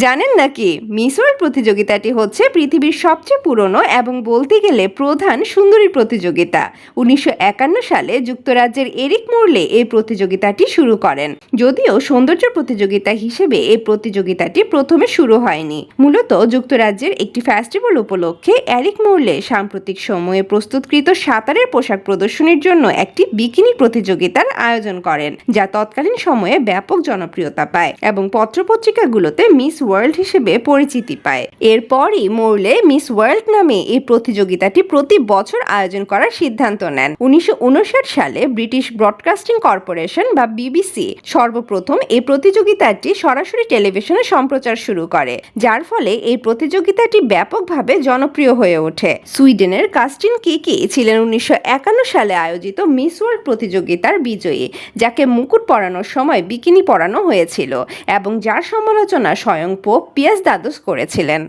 জানেন নাকি miss world প্রতিযোগিতাটি হচ্ছে পৃথিবীর সবচেয়ে পুরনো এবং বলতে গেলে প্রধান সুন্দরী প্রতিযোগিতা। 1951 সালে যুক্তরাজ্যের এরিক মোরলে এই প্রতিযোগিতাটি শুরু করেন। যদিও সৌন্দর্য প্রতিযোগিতা হিসেবে এই প্রতিযোগিতাটি প্রথমে শুরু হয়নি, মূলত যুক্তরাজ্যের একটি ফেস্টিভ্যাল উপলক্ষে এরিক মোরলে সাম্প্রতিক সময়ে প্রস্তুতকৃত সাঁতারের পোশাক প্রদর্শনীর জন্য একটি বিকিনি প্রতিযোগিতার আয়োজন করেন, যা তৎকালীন সময়ে ব্যাপক জনপ্রিয়তা পায় এবং পত্রপত্রিকাগুলোতে মিস ওয়ার্ল্ড হিসেবে পরিচিতি পায়। এরপরই মোরলে মিস ওয়ার্ল্ড নামে এই প্রতিযোগিতাটি প্রতি বছর আয়োজন করার সিদ্ধান্ত নেন। 1959 সালে ব্রিটিশ ব্রডকাস্টিং কর্পোরেশন বা বিবিসি সর্বপ্রথম এই প্রতিযোগিতাটি সরাসরি টেলিভিশনে সম্প্রচার শুরু করে, যার ফলে এই প্রতিযোগিতাটি ব্যাপকভাবে জনপ্রিয় হয়ে ওঠে। সুইডেনের কাস্টিন কিকি ছিলেন 1951 সালে আয়োজিত মিস ওয়ার্ল্ড প্রতিযোগিতার বিজয়ী, যাকে মুকুট পরানোর সময় বিকিনি পরানো হয়েছিল এবং যার সমালোচনা স্বয়ং পোপ পিয়াস দ্বাদশ করেছিলেন।